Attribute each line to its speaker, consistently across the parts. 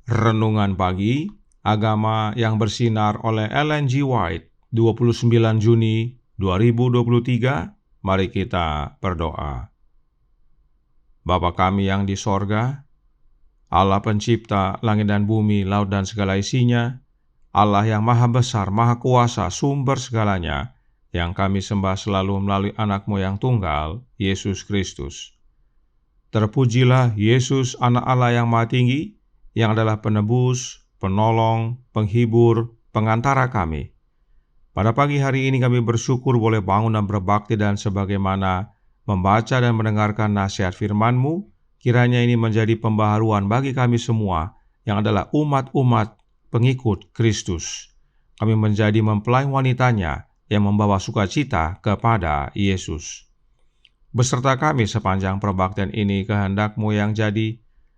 Speaker 1: Renungan Pagi, Agama yang Bersinar oleh Ellen G. White, 29 Juni 2023. Mari kita berdoa. Bapa kami yang di sorga, Allah pencipta langit dan bumi, laut dan segala isinya, Allah yang maha besar, maha kuasa, sumber segalanya, yang kami sembah selalu melalui anak-Mu yang tunggal, Yesus Kristus. Terpujilah Yesus, anak Allah yang maha tinggi, yang adalah penebus, penolong, penghibur, pengantara kami. Pada pagi hari ini kami bersyukur boleh bangun dan berbakti, dan sebagaimana membaca dan mendengarkan nasihat firman-Mu, kiranya ini menjadi pembaharuan bagi kami semua yang adalah umat-umat pengikut Kristus. Kami menjadi mempelai wanitanya yang membawa sukacita kepada Yesus. Beserta kami sepanjang perbaktian ini, kehendak-Mu yang jadi.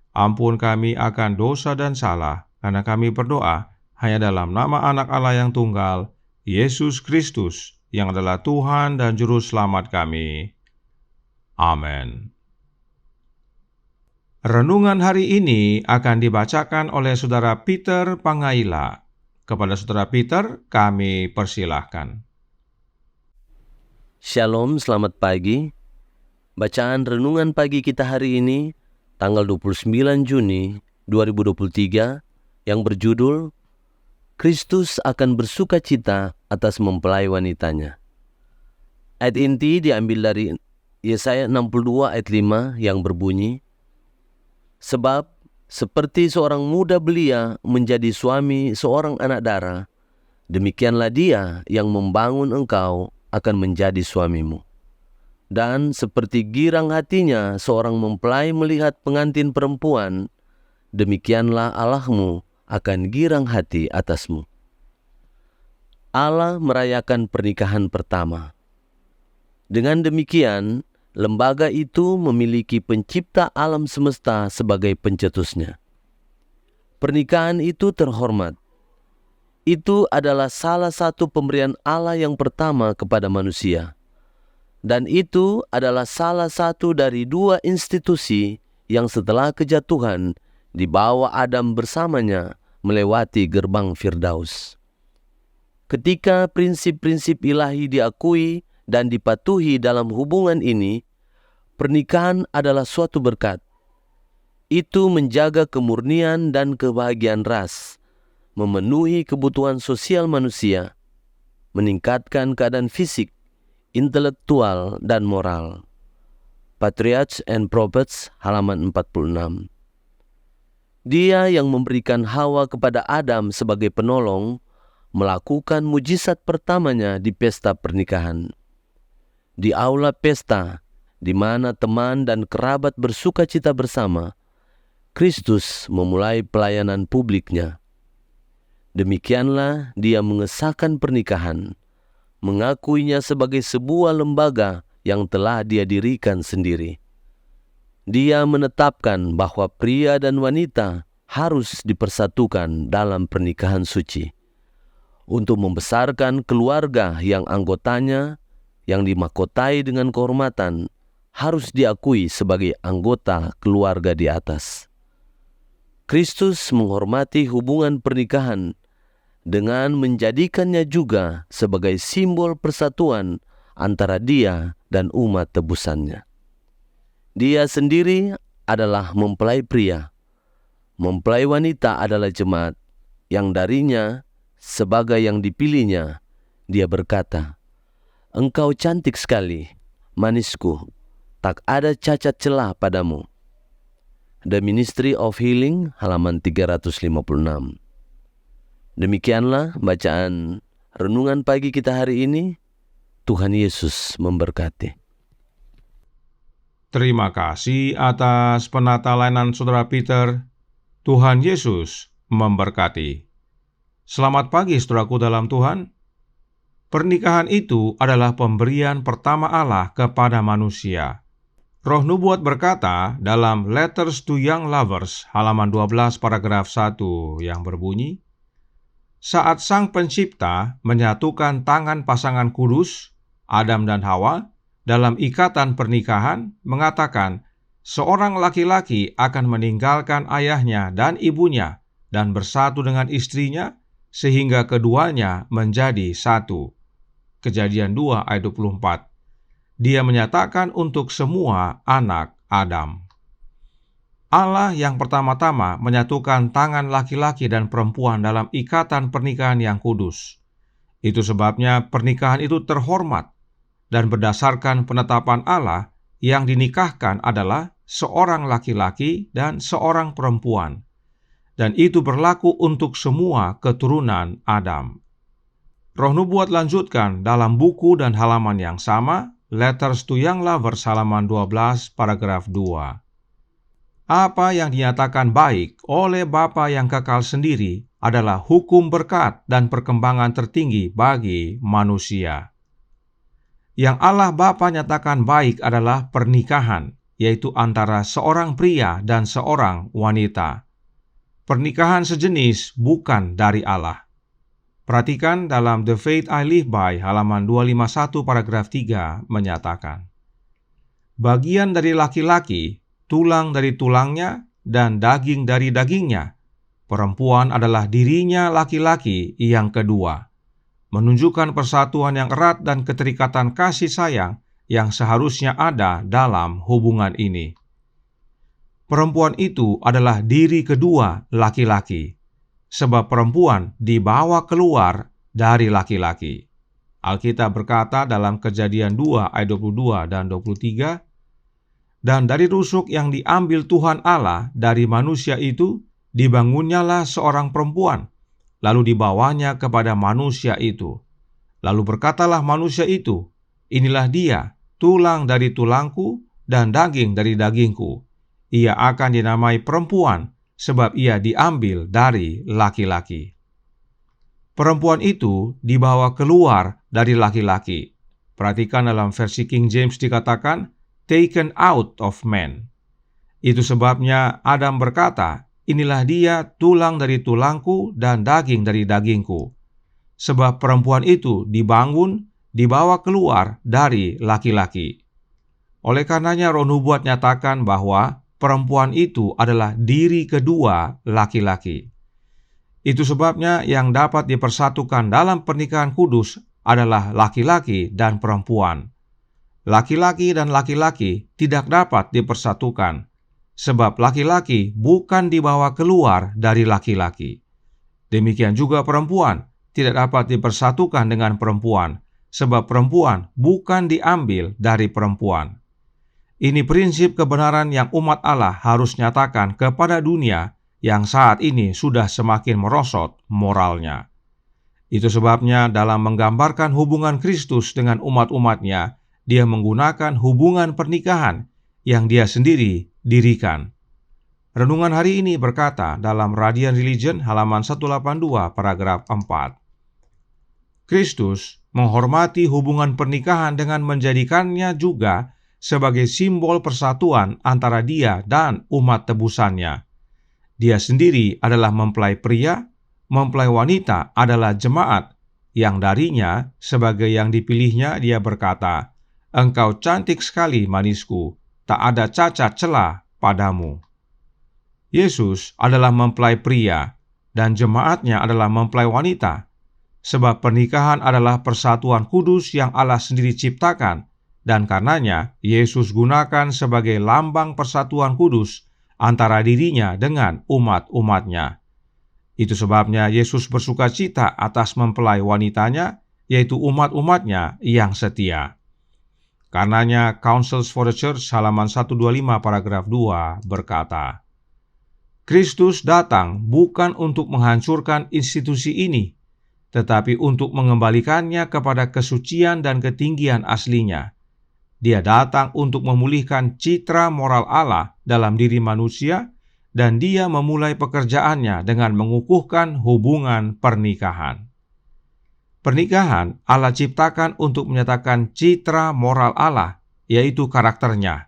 Speaker 1: Ampun kami akan dosa dan salah, karena kami berdoa hanya dalam nama anak Allah yang tunggal, Yesus Kristus, yang adalah Tuhan dan Juru Selamat kami. Amin. Renungan hari ini akan dibacakan oleh Saudara Peter Pangaila. Kepada Saudara Peter, kami persilahkan.
Speaker 2: Shalom, selamat pagi. Bacaan renungan pagi kita hari ini, tanggal 29 Juni 2023, yang berjudul Kristus akan bersuka cita atas mempelai wanitanya. Ayat inti diambil dari Yesaya 62 ayat 5 yang berbunyi, sebab seperti seorang muda belia menjadi suami seorang anak dara, demikianlah dia yang membangun engkau akan menjadi suamimu. Dan seperti girang hatinya seorang mempelai melihat pengantin perempuan, demikianlah Allahmu akan girang hati atasmu. Allah merayakan pernikahan pertama. Dengan demikian, lembaga itu memiliki pencipta alam semesta sebagai pencetusnya. Pernikahan itu terhormat. Itu adalah salah satu pemberian Allah yang pertama kepada manusia. Dan itu adalah salah satu dari dua institusi yang setelah kejatuhan dibawa Adam bersamanya melewati gerbang Firdaus. Ketika prinsip-prinsip ilahi diakui dan dipatuhi dalam hubungan ini, pernikahan adalah suatu berkat. Itu menjaga kemurnian dan kebahagiaan ras, memenuhi kebutuhan sosial manusia, meningkatkan keadaan fisik, intelektual, dan moral. Patriarchs and Prophets halaman 46. Dia yang memberikan Hawa kepada Adam sebagai penolong melakukan mujizat pertamanya di pesta pernikahan. Di aula pesta, di mana teman dan kerabat bersuka cita bersama, Kristus memulai pelayanan publiknya. Demikianlah dia mengesahkan pernikahan, mengakuinya sebagai sebuah lembaga yang telah dia dirikan sendiri. Dia menetapkan bahwa pria dan wanita harus dipersatukan dalam pernikahan suci untuk membesarkan keluarga yang anggotanya yang dimahkotai dengan kehormatan harus diakui sebagai anggota keluarga di atas. Kristus menghormati hubungan pernikahan dengan menjadikannya juga sebagai simbol persatuan antara dia dan umat tebusannya. Dia sendiri adalah mempelai pria. Mempelai wanita adalah jemaat, yang darinya, sebagai yang dipilihnya, dia berkata, "Engkau cantik sekali, manisku, tak ada cacat celah padamu." The Ministry of Healing, halaman 356. Demikianlah bacaan renungan pagi kita hari ini. Tuhan Yesus memberkati.
Speaker 1: Terima kasih atas penata layanan Saudara Peter. Tuhan Yesus memberkati. Selamat pagi saudaraku dalam Tuhan. Pernikahan itu adalah pemberian pertama Allah kepada manusia. Roh Nubuat berkata dalam Letters to Young Lovers halaman 12 paragraf 1 yang berbunyi, saat Sang Pencipta menyatukan tangan pasangan kudus, Adam dan Hawa, dalam ikatan pernikahan, mengatakan, seorang laki-laki akan meninggalkan ayahnya dan ibunya dan bersatu dengan istrinya, sehingga keduanya menjadi satu. Kejadian 2 ayat 24. Dia menyatakan untuk semua anak Adam. Allah yang pertama-tama menyatukan tangan laki-laki dan perempuan dalam ikatan pernikahan yang kudus. Itu sebabnya pernikahan itu terhormat, dan berdasarkan penetapan Allah, yang dinikahkan adalah seorang laki-laki dan seorang perempuan. Dan itu berlaku untuk semua keturunan Adam. Roh Nubuat lanjutkan dalam buku dan halaman yang sama, Letters to Young Lovers halaman 12 paragraf 2. Apa yang dinyatakan baik oleh Bapa yang kekal sendiri adalah hukum berkat dan perkembangan tertinggi bagi manusia. Yang Allah Bapa nyatakan baik adalah pernikahan, yaitu antara seorang pria dan seorang wanita. Pernikahan sejenis bukan dari Allah. Perhatikan dalam The Faith I Live By halaman 251 paragraf 3 menyatakan, bagian dari laki-laki, tulang dari tulangnya, dan daging dari dagingnya. Perempuan adalah dirinya laki-laki yang kedua, menunjukkan persatuan yang erat dan keterikatan kasih sayang yang seharusnya ada dalam hubungan ini. Perempuan itu adalah diri kedua laki-laki, sebab perempuan dibawa keluar dari laki-laki. Alkitab berkata dalam Kejadian 2 ayat 22 dan 23, dan dari rusuk yang diambil Tuhan Allah dari manusia itu, dibangunnyalah seorang perempuan, lalu dibawanya kepada manusia itu. Lalu berkatalah manusia itu, inilah dia, tulang dari tulangku dan daging dari dagingku. Ia akan dinamai perempuan, sebab ia diambil dari laki-laki. Perempuan itu dibawa keluar dari laki-laki. Perhatikan dalam versi King James dikatakan, taken out of man. Itu sebabnya Adam berkata, inilah dia tulang dari tulangku dan daging dari dagingku. Sebab perempuan itu dibawa keluar dari laki-laki. Oleh karenanya Roh Nubuat nyatakan bahwa perempuan itu adalah diri kedua laki-laki. Itu sebabnya yang dapat dipersatukan dalam pernikahan kudus adalah laki-laki dan perempuan. Laki-laki dan laki-laki tidak dapat dipersatukan, sebab laki-laki bukan dibawa keluar dari laki-laki. Demikian juga perempuan tidak dapat dipersatukan dengan perempuan, sebab perempuan bukan diambil dari perempuan. Ini prinsip kebenaran yang umat Allah harus nyatakan kepada dunia yang saat ini sudah semakin merosot moralnya. Itu sebabnya dalam menggambarkan hubungan Kristus dengan umat-umatnya, dia menggunakan hubungan pernikahan yang dia sendiri dirikan. Renungan hari ini berkata dalam Radiant Religion halaman 182 paragraf 4. Kristus menghormati hubungan pernikahan dengan menjadikannya juga sebagai simbol persatuan antara dia dan umat tebusannya. Dia sendiri adalah mempelai pria, mempelai wanita adalah jemaat, yang darinya sebagai yang dipilihnya dia berkata, engkau cantik sekali manisku, tak ada cacat celah padamu. Yesus adalah mempelai pria, dan jemaatnya adalah mempelai wanita, sebab pernikahan adalah persatuan kudus yang Allah sendiri ciptakan, dan karenanya Yesus gunakan sebagai lambang persatuan kudus antara dirinya dengan umat-umatnya. Itu sebabnya Yesus bersukacita atas mempelai wanitanya, yaitu umat-umatnya yang setia. Karenanya Counsels for the Church halaman 125 paragraf 2 berkata, Kristus datang bukan untuk menghancurkan institusi ini, tetapi untuk mengembalikannya kepada kesucian dan ketinggian aslinya. Dia datang untuk memulihkan citra moral Allah dalam diri manusia, dan dia memulai pekerjaannya dengan mengukuhkan hubungan pernikahan. Pernikahan Allah ciptakan untuk menyatakan citra moral Allah, yaitu karakternya.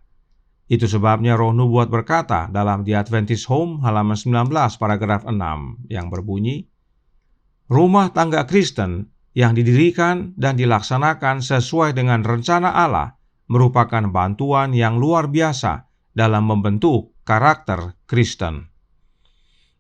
Speaker 1: Itu sebabnya Roh Nubuat berkata dalam The Adventist Home halaman 19 paragraf 6 yang berbunyi, rumah tangga Kristen yang didirikan dan dilaksanakan sesuai dengan rencana Allah merupakan bantuan yang luar biasa dalam membentuk karakter Kristen.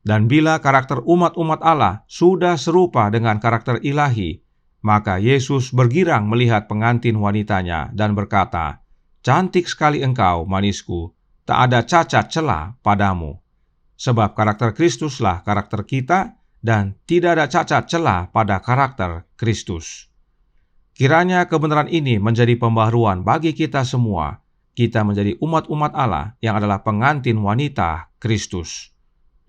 Speaker 1: Dan bila karakter umat-umat Allah sudah serupa dengan karakter ilahi, maka Yesus bergirang melihat pengantin wanitanya dan berkata, "Cantik sekali engkau, manisku, tak ada cacat celah padamu." Sebab karakter Kristuslah karakter kita, dan tidak ada cacat celah pada karakter Kristus. Kiranya kebenaran ini menjadi pembaharuan bagi kita semua. Kita menjadi umat-umat Allah yang adalah pengantin wanita Kristus.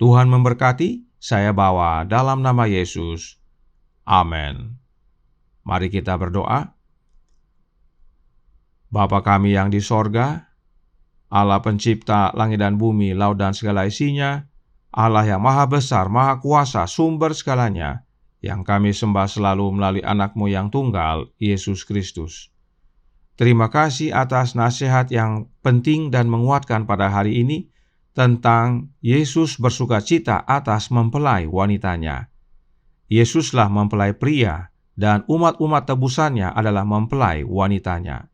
Speaker 1: Tuhan memberkati, saya bawa dalam nama Yesus. Amin. Mari kita berdoa. Bapa kami yang di sorga, Allah pencipta langit dan bumi, laut dan segala isinya, Allah yang maha besar, maha kuasa, sumber segalanya, yang kami sembah selalu melalui anak-Mu yang tunggal, Yesus Kristus. Terima kasih atas nasihat yang penting dan menguatkan pada hari ini tentang Yesus bersukacita atas mempelai wanitanya. Yesuslah mempelai pria, dan umat-umat tebusannya adalah mempelai wanitanya.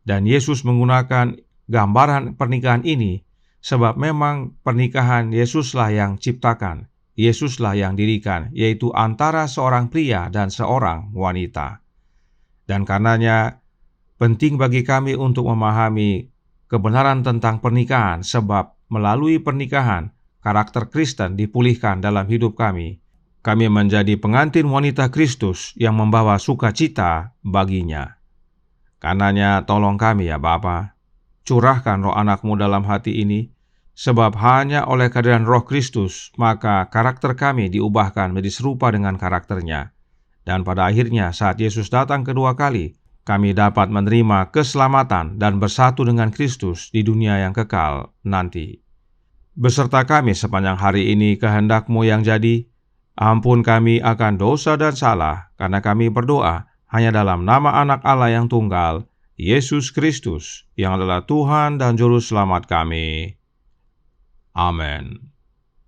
Speaker 1: Dan Yesus menggunakan gambaran pernikahan ini sebab memang pernikahan Yesuslah yang ciptakan, Yesuslah yang dirikan, yaitu antara seorang pria dan seorang wanita. Dan karenanya penting bagi kami untuk memahami kebenaran tentang pernikahan, sebab melalui pernikahan karakter Kristen dipulihkan dalam hidup kami. Kami menjadi pengantin wanita Kristus yang membawa sukacita baginya. Karenanya tolong kami ya Bapa, curahkan roh anak-Mu dalam hati ini, sebab hanya oleh kehadiran roh Kristus, maka karakter kami diubahkan menjadi serupa dengan karakternya. Dan pada akhirnya saat Yesus datang kedua kali, kami dapat menerima keselamatan dan bersatu dengan Kristus di dunia yang kekal nanti. Beserta kami sepanjang hari ini kehendak-Mu yang jadi. Ampun kami akan dosa dan salah, karena kami berdoa hanya dalam nama anak Allah yang tunggal, Yesus Kristus, yang adalah Tuhan dan Juru Selamat kami. Amin.